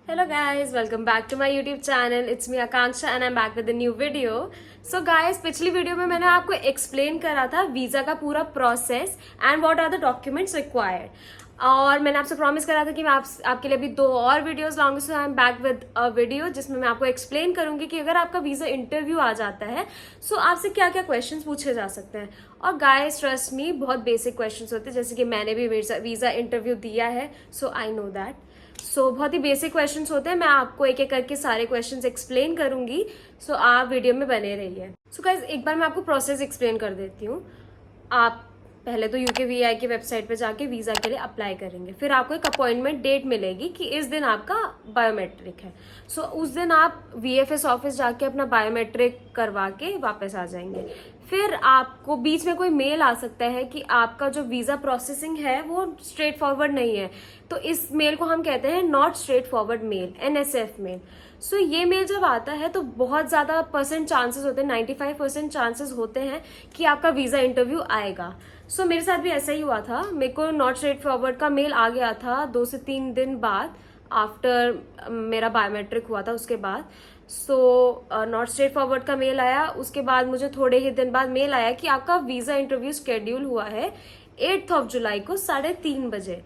Hello guys, welcome back to my YouTube channel. It's me Akanksha and I'm back with a new video. So guys, पिछली video में मैंने आपको explain करा था visa का पूरा process and what are the documents required. और मैंने आपसे प्रॉमिस करा था कि मैं आपके लिए भी 2 और वीडियोस लाऊंगी। So I am back with a video जिसमें मैं आपको एक्सप्लेन करूंगी कि अगर आपका वीजा इंटरव्यू आ जाता है सो आपसे क्या क्या क्वेश्चन पूछे जा सकते हैं। और गाइस ट्रस्ट मी, बहुत बेसिक क्वेश्चन होते हैं, जैसे कि मैंने भी वीजा इंटरव्यू दिया है, सो आई नो दैट। बहुत ही बेसिक क्वेश्चंस होते हैं। मैं आपको एक एक करके सारे क्वेश्चंस एक्सप्लेन करूंगी। आप वीडियो में बने रहिए। गाइज एक बार मैं आपको प्रोसेस एक्सप्लेन कर देती हूँ। आप पहले तो UKVI की वेबसाइट पे जाके वीजा के लिए अप्लाई करेंगे, फिर आपको एक अपॉइंटमेंट डेट मिलेगी कि इस दिन आपका बायोमेट्रिक है। उस दिन आप VFS ऑफिस जाके अपना बायोमेट्रिक करवा के वापस आ जाएंगे। फिर आपको बीच में कोई मेल आ सकता है कि आपका जो वीजा प्रोसेसिंग है वो स्ट्रेट फॉरवर्ड नहीं है, तो इस मेल को हम कहते हैं not straightforward mail, NSF mail. ये मेल जब आता है तो बहुत ज्यादा परसेंट चांसेस होते हैं, 95% चांसेस होते हैं कि आपका वीजा इंटरव्यू आएगा। मेरे साथ भी ऐसा ही हुआ था। मेरे को नॉट स्ट्रेट फॉरवर्ड का मेल आ गया था 2 से 3 दिन बाद, आफ्टर मेरा बायोमेट्रिक हुआ था उसके बाद। नॉट स्ट्रेट फॉरवर्ड का मेल आया। उसके बाद मुझे थोड़े ही दिन बाद मेल आया कि आपका वीजा इंटरव्यू स्केड्यूल हुआ है 8 जुलाई को 3:30 बजे।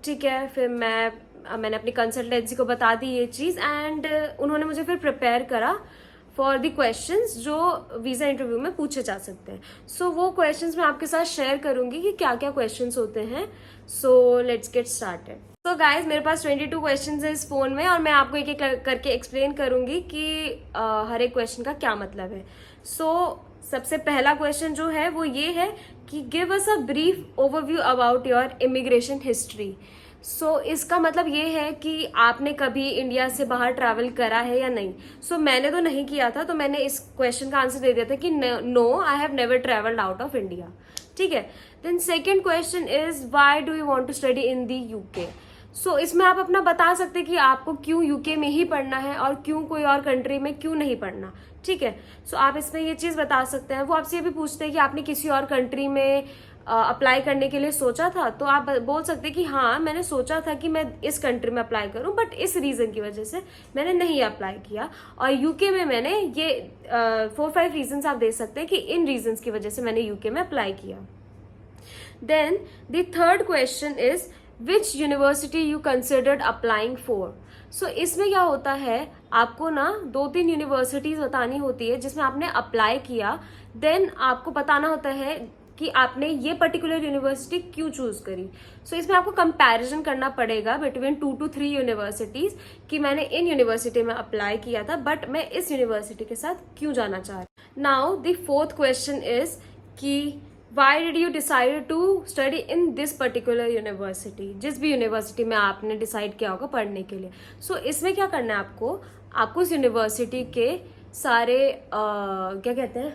ठीक है, फिर मैंने अपनी कंसल्टेंसी को बता दी ये चीज एंड उन्होंने मुझे फिर प्रिपेयर करा फॉर द क्वेश्चंस जो वीजा इंटरव्यू में पूछे जा सकते हैं। वो क्वेश्चंस मैं आपके साथ शेयर करूंगी कि क्या क्या क्वेश्चंस होते हैं। Let's get started. गाइज मेरे पास 22 क्वेश्चंस है इस फोन में और मैं आपको एक एक करके एक्सप्लेन करूंगी कि हर एक क्वेश्चन का क्या मतलब है। सबसे पहला क्वेश्चन जो है वो ये है कि give us a brief overview about your immigration history. इसका मतलब ये है कि आपने कभी इंडिया से बाहर ट्रैवल करा है या नहीं। मैंने तो नहीं किया था, तो मैंने इस क्वेश्चन का आंसर दे दिया था कि no, I have never travelled out of India. ठीक है। Then second question is why do you want to study in the UK। इसमें आप अपना बता सकते हैं कि आपको क्यों UK में ही पढ़ना है और क्यों कोई और कंट्री में क्यों नहीं पढ़ना। ठीक है। आप इसमें ये चीज बता सकते हैं। वो आपसे ये भी पूछते हैं कि आपने किसी और कंट्री में अप्लाई करने के लिए सोचा था, तो आप बोल सकते हैं कि हाँ, मैंने सोचा था कि मैं इस कंट्री में अप्लाई करूं, बट इस रीजन की वजह से मैंने नहीं अप्लाई किया। और UK में मैंने ये 4-5 रीजन आप दे सकते हैं कि इन रीजन की वजह से मैंने UK में अप्लाई किया। Then the third question is which university you considered applying for. इसमें क्या होता है, आपको ना 2-3 यूनिवर्सिटीज बतानी होती है जिसमें आपने अप्लाई किया। देन आपको बताना होता है कि आपने ये पर्टिकुलर यूनिवर्सिटी क्यों चूज करी। इसमें आपको कंपैरिजन करना पड़ेगा बिटवीन 2 to 3 यूनिवर्सिटीज कि मैंने इन यूनिवर्सिटी में अप्लाई किया था, बट मैं इस यूनिवर्सिटी के साथ क्यों जाना चाह रही। Now the fourth question is कि Why did you decide to study in this particular university? जिस भी यूनिवर्सिटी में आपने डिसाइड किया होगा पढ़ने के लिए। इसमें क्या करना है आपको उस यूनिवर्सिटी के सारे क्या कहते हैं,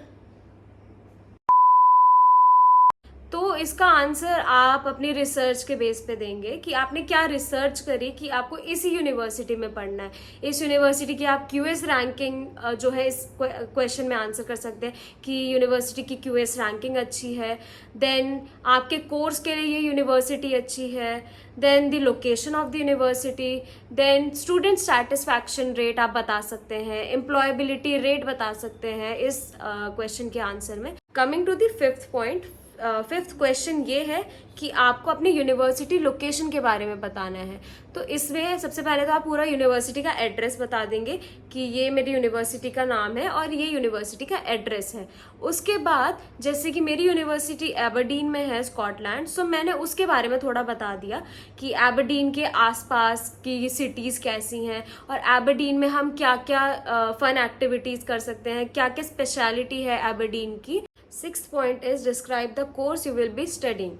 तो इसका आंसर आप अपनी रिसर्च के बेस पे देंगे कि आपने क्या रिसर्च करी कि आपको इसी यूनिवर्सिटी में पढ़ना है। इस यूनिवर्सिटी की आप QS रैंकिंग जो है इस क्वेश्चन में आंसर कर सकते हैं कि यूनिवर्सिटी की QS रैंकिंग अच्छी है। देन आपके कोर्स के लिए ये यूनिवर्सिटी अच्छी है। Then the location of the university. Then student satisfaction rate आप बता सकते हैं, एम्प्लॉयबिलिटी रेट बता सकते हैं इस क्वेश्चन के आंसर में। Coming to the fifth point, fifth question ये है कि आपको अपनी यूनिवर्सिटी लोकेशन के बारे में बताना है। इसमें सबसे पहले तो आप पूरा यूनिवर्सिटी का एड्रेस बता देंगे कि ये मेरी यूनिवर्सिटी का नाम है और ये यूनिवर्सिटी का एड्रेस है। उसके बाद जैसे कि मेरी यूनिवर्सिटी एबरडीन में है, स्कॉटलैंड, मैंने उसके बारे में थोड़ा बता दिया कि एबरडीन के आसपास की सिटीज़ कैसी हैं और एबरडीन में हम क्या क्या फन एक्टिविटीज़ कर सकते हैं, क्या क्या स्पेशलिटी है एबरडीन की। Sixth point is describe the course you will be studying.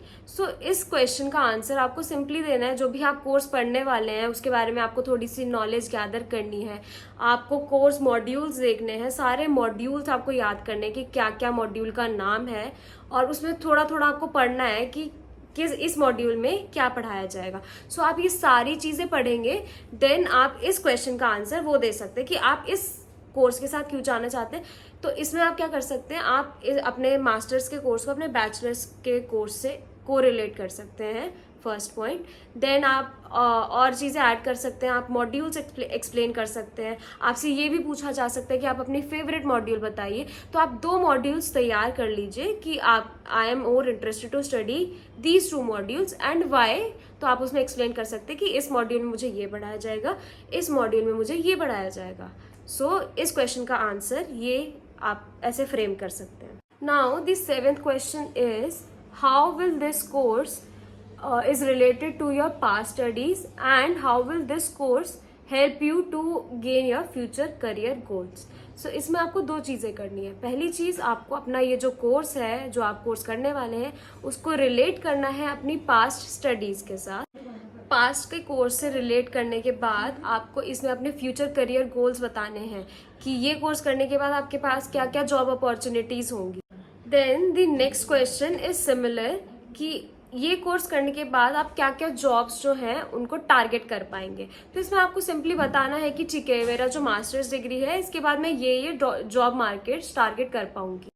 इस क्वेश्चन का आंसर आपको सिंपली देना है, जो भी आप कोर्स पढ़ने वाले हैं उसके बारे में आपको थोड़ी सी नॉलेज गैदर करनी है। आपको कोर्स मॉड्यूल्स देखने हैं, सारे मॉड्यूल्स आपको याद करने हैं कि क्या क्या मॉड्यूल का नाम है और उसमें थोड़ा थोड़ा आपको पढ़ना है कि इस मॉड्यूल में क्या पढ़ाया जाएगा। आप ये सारी चीजें पढ़ेंगे, देन आप इस क्वेश्चन का आंसर वो दे सकते हैं कि आप इस कोर्स के साथ क्यों जाना चाहते हैं। इसमें आप क्या कर सकते हैं, आप अपने मास्टर्स के कोर्स को अपने बैचलर्स के कोर्स से कोरिलेट कर सकते हैं फर्स्ट पॉइंट। देन आप और चीज़ें ऐड कर सकते हैं, आप मॉड्यूल्स एक्सप्लेन कर सकते हैं। आपसे ये भी पूछा जा सकता है कि आप अपनी फेवरेट मॉड्यूल बताइए, तो आप 2 मॉड्यूल्स तैयार कर लीजिए कि आप I am more interested to study these 2 modules and why. तो आप उसमें एक्सप्लेन कर सकते हैं कि इस मॉड्यूल में मुझे ये पढ़ाया जाएगा, इस मॉड्यूल में मुझे ये पढ़ाया जाएगा। सो इस क्वेश्चन का आंसर ये आप ऐसे फ्रेम कर सकते हैं। Now the 7th question is how will this course is related to your past studies and how will this course help you to gain your future career goals. So इसमें आपको 2 चीज़ें करनी है। पहली चीज़, आपको अपना ये जो कोर्स है, जो आप कोर्स करने वाले हैं, उसको रिलेट करना है अपनी पास्ट स्टडीज़ के साथ। पास्ट के कोर्स से रिलेट करने के बाद आपको इसमें अपने फ्यूचर करियर गोल्स बताने हैं कि ये कोर्स करने के बाद आपके पास क्या क्या जॉब अपॉर्चुनिटीज़ होंगी। Then the next question is similar कि ये कोर्स करने के बाद आप क्या क्या जॉब्स जो हैं उनको टारगेट कर पाएंगे। तो इसमें आपको सिंपली बताना है कि ठीक है, मेरा जो मास्टर्स डिग्री है इसके बाद मैं ये जॉब मार्केट्स टारगेट कर पाऊंगी।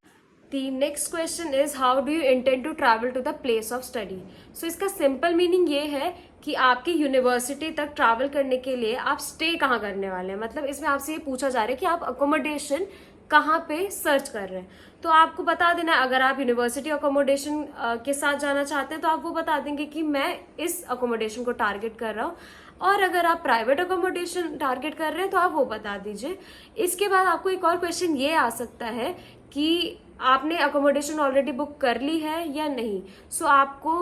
The next question is how do you intend to travel to the place of study. So इसका सिंपल मीनिंग ये है कि आपकी यूनिवर्सिटी तक ट्रैवल करने के लिए आप स्टे कहाँ करने वाले हैं। मतलब इसमें आपसे ये पूछा जा रहा है कि आप अकोमोडेशन कहाँ पे सर्च कर रहे हैं। तो आपको बता देना है, अगर आप यूनिवर्सिटी अकोमोडेशन के साथ जाना चाहते हैं तो आप वो बता देंगे कि मैं इस अकोमोडेशन को टारगेट कर रहा हूँ, और अगर आप प्राइवेट अकोमोडेशन टारगेट कर रहे हैं तो आप वो बता दीजिए। इसके बाद आपको एक और क्वेश्चन ये आ सकता है कि आपने अकोमोडेशन ऑलरेडी बुक कर ली है या नहीं। सो आपको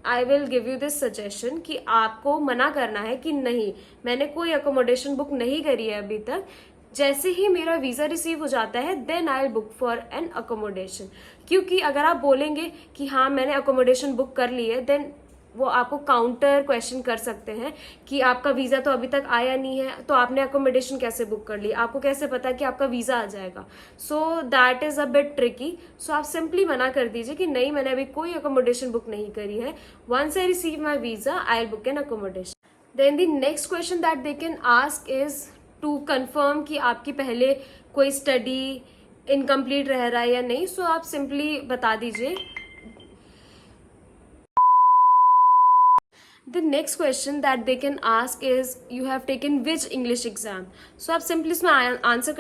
I will give you this suggestion कि आपको मना करना है कि नहीं, मैंने कोई अकोमोडेशन बुक नहीं करी है अभी तक। जैसे ही मेरा वीजा रिसीव हो जाता है then I will book for an accommodation. क्योंकि अगर आप बोलेंगे कि हाँ मैंने अकोमोडेशन बुक कर ली है, देन वो आपको काउंटर क्वेश्चन कर सकते हैं कि आपका वीजा तो अभी तक आया नहीं है, तो आपने अकोमोडेशन कैसे बुक कर ली, आपको कैसे पता कि आपका वीजा आ जाएगा। So that is a bit tricky. So आप सिंपली मना कर दीजिए कि नहीं, मैंने अभी कोई अकोमोडेशन बुक नहीं करी है। Once I receive my visa I will book an accommodation. Then the next question that they can ask is to confirm कि आपकी पहले कोई स्टडी इनकम्प्लीट रह रहा है या नहीं। सो आप सिंपली बता दीजिए। The next question that they can ask is you have taken which English exam. So आप सिंपली इसमें आंसर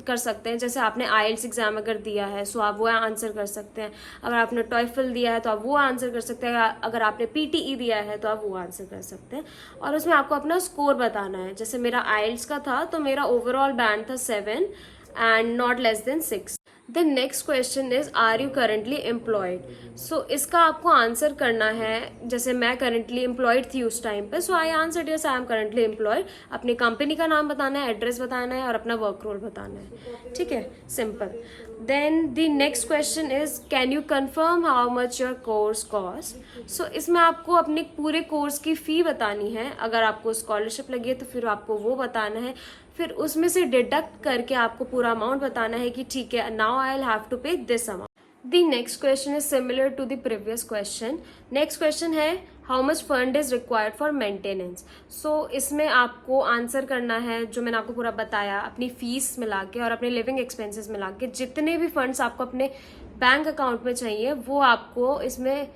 कर सकते हैं। जैसे आपने IELTS एग्जाम अगर दिया है सो आप वो आंसर कर सकते हैं। अगर आपने TOEFL दिया है तो आप वो आंसर कर सकते हैं। अगर आपने PTE दिया है तो आप वो आंसर कर सकते हैं। और उसमें आपको अपना स्कोर बताना है। जैसे मेरा IELTS का था तो मेरा ओवरऑल बैंड था 7 and not less than 6। The next question is are you currently employed. So इसका आपको आंसर करना है। जैसे मैं करेंटली एम्प्लॉयड थी उस टाइम पे, so I answer yes I am currently employed. अपनी कंपनी का नाम बताना है, एड्रेस बताना है और अपना वर्क रोल बताना है। ठीक है, simple. Then the next question is can you confirm how much your course cost. So इसमें आपको अपने पूरे कोर्स की फ़ी बतानी है। अगर आपको स्कॉलरशिप लगी है तो फिर आपको वो बताना है। फिर उसमें से डिडक्ट करके आपको पूरा अमाउंट बताना है कि ठीक है, now I will have to pay this amount. The next question is similar to the previous question. Next question है how much fund is required for maintenance. So इसमें आपको आंसर करना है जो मैंने आपको पूरा बताया, अपनी फीस मिला के और अपने लिविंग एक्सपेंसेस मिला के जितने भी फंड्स आपको अपने बैंक अकाउंट में चाहिए वो आपको इसमें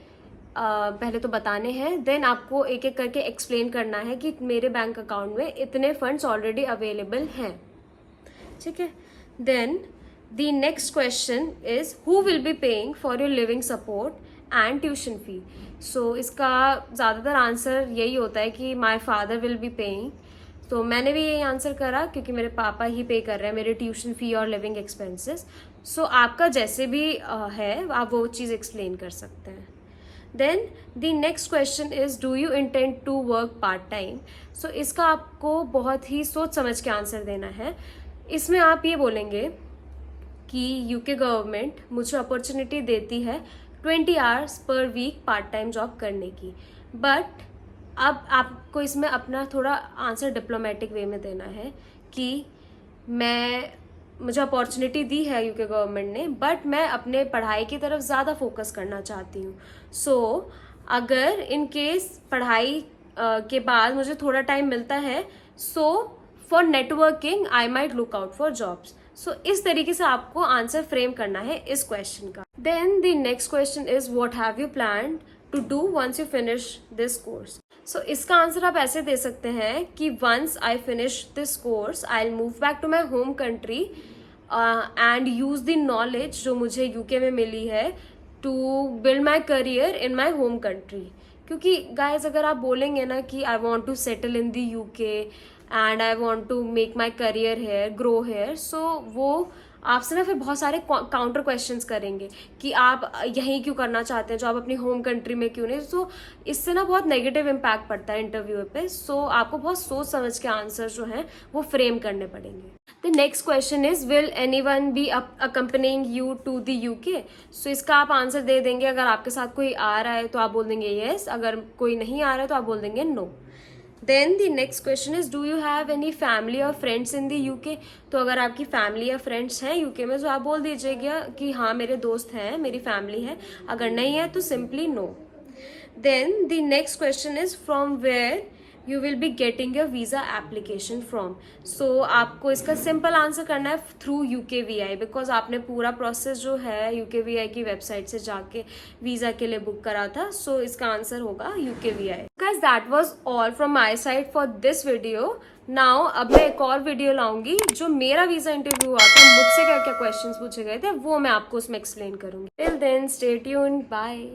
पहले तो बताने हैं। देन आपको एक एक करके एक्सप्लेन करना है कि मेरे बैंक अकाउंट में इतने फंड्स ऑलरेडी अवेलेबल हैं। ठीक है। Then the next question is who will be paying for your living support and tuition fee. So इसका ज़्यादातर आंसर यही होता है कि my father will be paying. तो मैंने भी यही आंसर करा क्योंकि मेरे पापा ही पे कर रहे हैं मेरे ट्यूशन फी और लिविंग एक्सपेंसेस। सो आपका जैसे भी है आप वो चीज़ एक्सप्लेन कर सकते हैं। Then the next question is do you intend to work part time. So इसका आपको बहुत ही सोच समझ के आंसर देना है। इसमें आप ये बोलेंगे कि यूके गवर्नमेंट मुझे अपॉर्चुनिटी देती है 20 hours per week part time job करने की, बट अब आपको इसमें अपना थोड़ा आंसर डिप्लोमेटिक वे में देना है कि मुझे अपॉर्चुनिटी दी है यूके गवर्नमेंट ने, बट मैं अपने पढ़ाई की तरफ ज़्यादा फोकस करना चाहती हूँ। सो अगर इन केस पढ़ाई के बाद मुझे थोड़ा टाइम मिलता है, so for networking I might look out for jobs. So इस तरीके से आपको आंसर फ्रेम करना है इस क्वेश्चन का। Then the next question is what have you planned to do once you finish this course. So इसका आंसर आप ऐसे दे सकते हैं कि once I finish this course I will move back to my home country and use the knowledge जो मुझे UK में मिली है to build my career in my home country. क्योंकि गाइज अगर आप बोलेंगे ना कि I want to settle in the UK and I want to make my career here, grow here, so वो आपसे ना फिर बहुत सारे काउंटर क्वेश्चंस करेंगे कि आप यहीं क्यों करना चाहते हैं जो आप अपनी होम कंट्री में क्यों नहीं। सो इससे ना बहुत नेगेटिव इम्पैक्ट पड़ता है इंटरव्यू पे। सो आपको बहुत सोच समझ के आंसर जो हैं वो फ्रेम करने पड़ेंगे। The next question is will anyone be accompanying you to the UK. So इसका आप आंसर दे देंगे, अगर आपके साथ कोई आ रहा है तो आप बोल देंगे येस, अगर कोई नहीं आ रहा है तो आप बोल देंगे no. Then the next question is do you have any family और फ्रेंड्स इन द यूके। तो अगर आपकी फैमिली या फ्रेंड्स हैं यूके में तो आप बोल दीजिएगा कि हाँ मेरे दोस्त हैं, मेरी फैमिली है। अगर नहीं है तो simply no. Then the next question is from where you will be getting your visa application from. So आपको इसका सिंपल आंसर करना है थ्रू UKVI, बिकॉज आपने पूरा प्रोसेस जो है UKVI की वेबसाइट से जाके वीज़ा के लिए बुक करा था। सो इसका आंसर होगा UKVI। Guys that was all from my side for this video. Now अब मैं एक और वीडियो लाऊंगी जो मेरा वीज़ा इंटरव्यू हुआ था, मुझसे क्या क्या क्वेश्चंस पूछे गए थे वो मैं आपको उसमें एक्सप्लेन करूंगी। Till then stay tuned, bye.